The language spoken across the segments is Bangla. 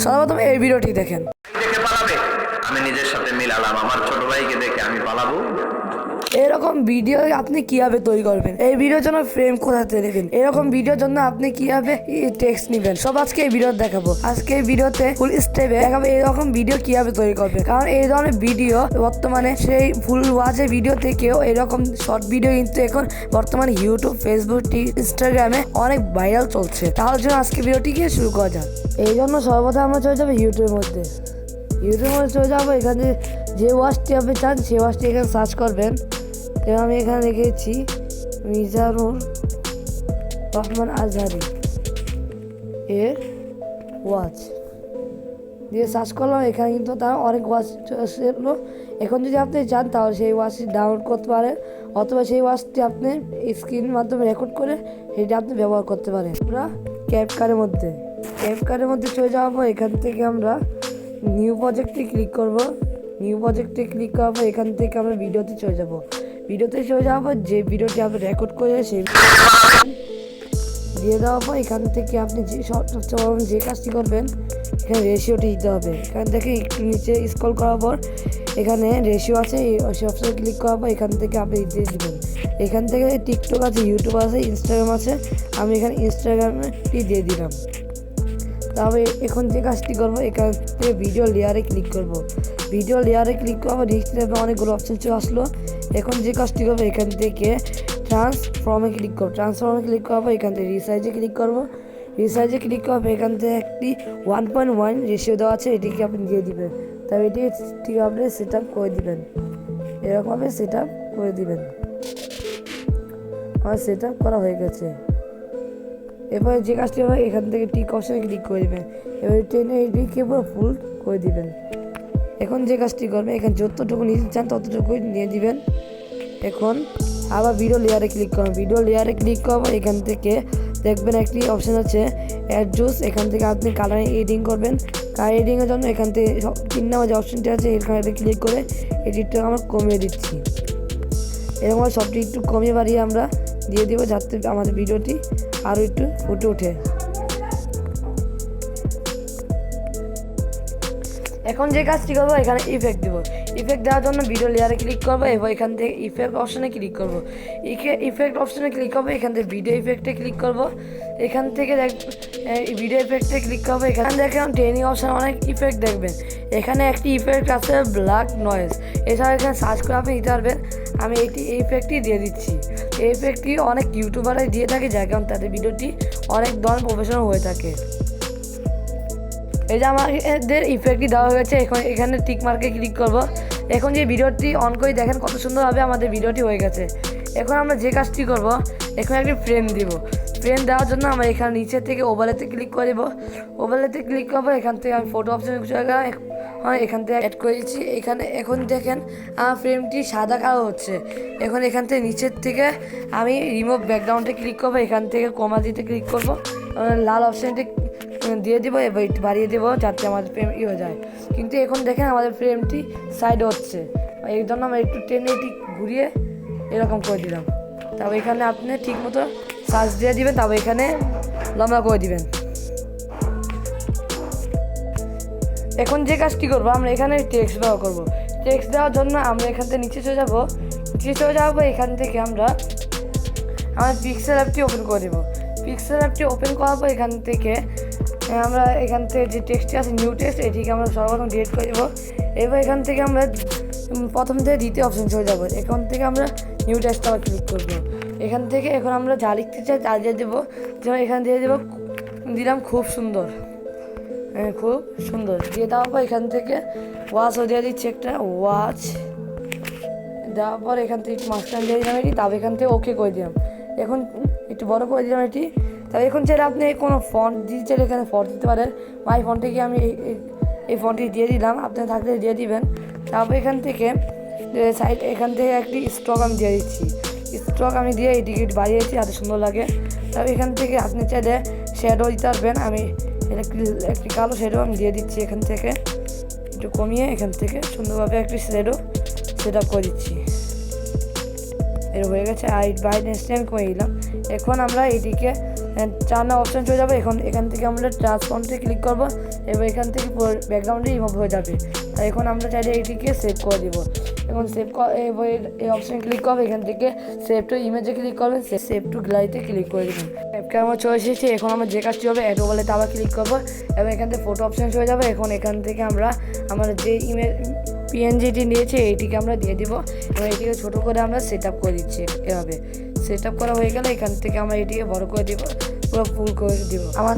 সর্বপ্রথম এই ভিডিওটি দেখেন। দেখে পালাবে, আমি নিজের সাথে মিলালাম, আমার ছোট ভাইকে দেখে আমি পালাবো। এরকম ভিডিও আপনি কিভাবে তৈরি করবেন, এই ভিডিওর জন্য ফ্রেম কোথাতে নেবেন, এরকম ভিডিওর জন্য আপনি কিভাবে টেক্সট নেবেন, সব আজকে এই ভিডিও দেখাবো। আজকে এই ভিডিওতে ফুল স্টেপে দেখাবো এরকম ভিডিও কিভাবে তৈরি করবেন। কারণ এই ধরনের ভিডিও বর্তমানে সেই ফুল ওয়াচের ভিডিও থেকেও এরকম শর্ট ভিডিও কিন্তু এখন বর্তমানে ইউটিউব, ফেসবুক, ইনস্টাগ্রামে অনেক ভাইরাল চলছে। তাহলে জন্য আজকে ভিডিওটিকে শুরু করা যাক। এই জন্য সর্বপ্রথম আমরা চলে যাবো ইউটিউবের মধ্যে চলে যাবো। এখানে যে ওয়াচটি আপনি চান সেই ওয়াচটি এখানে সার্চ করবেন। এবং আমি এখানে রেখেছি মিজানুর রহমান আজহারি এর ওয়াচ দিয়ে সার্চ করলাম। এখানে কিন্তু তার অনেক ওয়াচ এলো। এখন যদি আপনি চান তাহলে সেই ওয়াচটি ডাউনলোড করতে পারেন, অথবা সেই ওয়াচটি আপনি স্ক্রিনের মাধ্যমে রেকর্ড করে সেটা আপনি ব্যবহার করতে পারেন। আমরা ক্যাপকাটের মধ্যে চলে যাবো। এখান থেকে আমরা নিউ প্রজেক্টে ক্লিক করব। এখান থেকে আমরা ভিডিওতে চলে যাব। যে ভিডিওটি আপনি রেকর্ড করে সেই দিয়ে দেওয়ার পর এখান থেকে আপনি যে কাজটি করবেন, এখানে রেশিওটি দিতে হবে। এখান থেকে একটু নিচে স্ক্রল করার পর এখানে রেশিও আছে, এই অপশনে ক্লিক করার পর এখান থেকে আপনি দিয়ে দেবেন। এখান থেকে টিকটক আছে, ইউটিউব আছে, ইনস্টাগ্রাম আছে। আমি এখানে ইনস্টাগ্রামটি দিয়ে দিলাম। তবে এখন যে কাজটি করবো, এখান থেকে ভিডিও লেয়ারে ক্লিক করবো। নিশ্চিত অনেকগুলো অপশন চলে আসলো। এখন যে কাজটি করবো, এখান থেকে ট্রান্সফর্মে ক্লিক করবো। এখান থেকে রিসাইজে ক্লিক করবো। এখান থেকে একটি 1.1 রেশিও দেওয়া আছে, এটিকে আপনি দিয়ে দিবেন। তবে এটি ঠিক আপনি সেট আপ করে দিবেন। এরকমভাবে সেট আপ করে দিবেন। আমার সেট আপ করা হয়ে গেছে। এরপরে যে কাজটি হবে, এখান থেকে টিক অপশনে ক্লিক করে দেবেন। এবার টেনে এটিকে পুরো ফুল করে দিবেন। এখন যে কাজটি করবেন, এখানে যতটুকু নিতে চান ততটুকুই নিয়ে দিবেন। এখন আবার ভিডিও লেয়ারে ক্লিক করবো। এখান থেকে দেখবেন একটি অপশান আছে অ্যাডজাস্ট। এখান থেকে আপনি কালার এডিটিং করবেন। কালার এডিটিংয়ের জন্য এখান থেকে 3 নম্বর যে অপশানটি আছে এখানে ক্লিক করে এডিটটা আমরা কমিয়ে দিচ্ছি। এরকম সবটি একটু কমিয়ে বাড়িয়ে আমরা দিয়ে দেবো, যাতে আমাদের ভিডিওটি আরও একটু ফুটে ওঠে। এখন যে কাজটি করবো, এখানে ইফেক্ট দেবো। ইফেক্ট দেওয়ার জন্য ভিডিও লেয়ারে ক্লিক করবো এবং এখান থেকে ইফেক্ট অপশনে ক্লিক করবো। এখান থেকে ভিডিও ইফেক্টে ক্লিক করবো। এখান থেকে ভিডিও ইফেক্টে ক্লিক করবো। এখানে দেখেন ট্রেনিং অপশানে অনেক ইফেক্ট দেখবেন। এখানে একটি ইফেক্ট আছে ব্ল্যাক নয়েজ। এছাড়া এখানে সার্চ করে আপনি দিতে পারবেন। আমি এই ইফেক্টটি দিয়ে দিচ্ছি। এই ইফেক্টটি অনেক ইউটিউবাররাই দিয়ে থাকে, যার কারণ তাদের ভিডিওটি অনেক ধরনের প্রফেশনাল হয়ে থাকে। এই যে আমাদের ইফেক্টটি দেওয়া হয়েছে। এখানে টিক মার্কে ক্লিক করব। এখন যে ভিডিওটি অন করে দেখেন কত সুন্দরভাবে আমাদের ভিডিওটি হয়ে গেছে। এখন আমরা যে কাজটি করব, এখন একটি ফ্রেম দিব। ফ্রেম দেওয়ার জন্য আমরা এখানে নিচে থেকে ওভারলেতে ক্লিক করব। এখান থেকে আমি ফটো অপশানে এখান থেকে অ্যাড করে দিচ্ছি। এখন দেখেন আমার ফ্রেমটি সাদা কালো হচ্ছে। এখান থেকে নিচের থেকে আমি রিমুভ ব্যাকগ্রাউন্ডে ক্লিক করব। এখান থেকে কমা দিতে ক্লিক করব, লাল অপশানটি দিয়ে দেবো, এবার একটু বাড়িয়ে দেবো যাতে আমাদের ফ্রেম হয়ে যায়। কিন্তু এখন দেখেন আমাদের ফ্রেমটি সাইড হচ্ছে, এই জন্য আমরা একটু টেনে এটি ঘুরিয়ে এরকম করে দিলাম। তারপর এখানে আপনি ঠিক মতো সার্চ দিয়ে দিবেন। তারপর এখানে লম্বা করে দিবেন। এখন যে কাজটি করবো, আমরা এখানে টেক্সট ব্যবহার করবো। টেক্সট দেওয়ার জন্য আমরা এখান থেকে নিচে চলে যাবো। এখান থেকে আমরা আমার পিক্সেল অ্যাপটি ওপেন করে দেবো। ওপেন করার পর এখান থেকে যে টেক্সটটি আছে নিউ টেক্সট, এটিকে আমরা সর্বপ্রথম ডিলিট করে দেবো। এবার এখান থেকে আমরা প্রথম থেকে দ্বিতীয় অপশন চলে যাবো। এখান থেকে আমরা নিউ টেক্সট আবার ক্লিক করবো। এখান থেকে এখন আমরা যা লিখতে চাই তা দিয়ে দেবো। যেমন এখানে দিয়ে দেবো, দিলাম খুব সুন্দর দিয়ে দেওয়ার পর এখান থেকে ওয়াচও দিয়ে দিচ্ছি, একটা ওয়াচ দেওয়ার পর এখান থেকে একটু মাঝখান দিয়ে দিলাম এটি। তারপর এখান থেকে ওকে করে দিলাম। এখন একটু বড় করে দিলাম এটি। তবে এখন চাইলে আপনি কোনো ফন্ট দিতে চাইলে এখানে ফন্ট দিতে পারেন। মাই ফন্টটিকে আমি এই ফন্টটি দিয়ে দিলাম, আপনার থাকলে দিয়ে দিবেন। তারপর এখান থেকে একটি স্ট্রক আমি দিয়ে দিচ্ছি। আমি দিয়ে এই টিকিট বাড়িয়েছি যাতে সুন্দর লাগে। তবে এখান থেকে আপনি চাইলে শ্যাডো দিতে পারবেন। আমি একটি কালো শ্যাডো আমি দিয়ে দিচ্ছি। এখান থেকে একটু কমিয়ে এখান থেকে সুন্দরভাবে একটি শ্যাডো সেট আপ করে দিচ্ছি। এর হয়ে গেছে। আর ব্রাইটনেসটা আমি কমিয়ে দিলাম। এখন আমরা এটিকে 4 নম্বর অপশান চলে যাবো। এখান থেকে আমরা ট্রান্সফর্মতে ক্লিক করবো। এবার এখান থেকে ব্যাকগ্রাউন্ডে রিমুভ হয়ে যাবে। তাই এখন আমরা চাইলে এটিকে সেভ করে দিব। এখন সেভ এই অপশন ক্লিক করবে, এখান থেকে সেভ টু ইমেজে ক্লিক করবেন, সেভ টু গ্যালারিতে ক্লিক করে দেবেন। অ্যাপকে আমরা চলে এসেছি। এখন আমরা যে কাজটি হবে অ্যাড ওভারলেতে আবার ক্লিক করবো এবং এখান থেকে ফটো অপশন হয়ে যাবে। এখন এখান থেকে আমরা আমাদের যে ইমেজ পিএনজিটি নিয়েছে এইটিকে আমরা দিয়ে দিব এবং এটিকে ছোটো করে আমরা সেট আপ করে দিচ্ছি। এভাবে সেট আপ করা হয়ে গেলে এখান থেকে আমরা এটিকে বড় করে দিব, পুরো ফুল করে দিব। আমার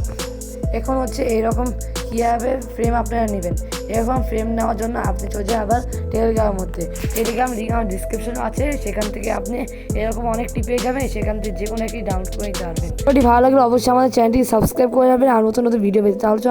এখন হচ্ছে এইরকম কীভাবে ফ্রেম আপনারা নেবেন। এরকম ফ্রেম নেওয়ার জন্য আপনি চলে আবার টেলিগ্রামের মধ্যে, টেলিগ্রাম লিঙ্ক আমার ডিসক্রিপশন আছে, সেখান থেকে আপনি এরকম অনেক টিপে যাবেন, সেখান থেকে যে কোনো একটি ডাউনলোড করে নিতে পারবেন। ভিডিওটি ভালো লাগলে অবশ্যই আমাদের চ্যানেলটি সাবস্ক্রাইব করে যাবেন আর নতুন নতুন ভিডিও পেতে। তাহলে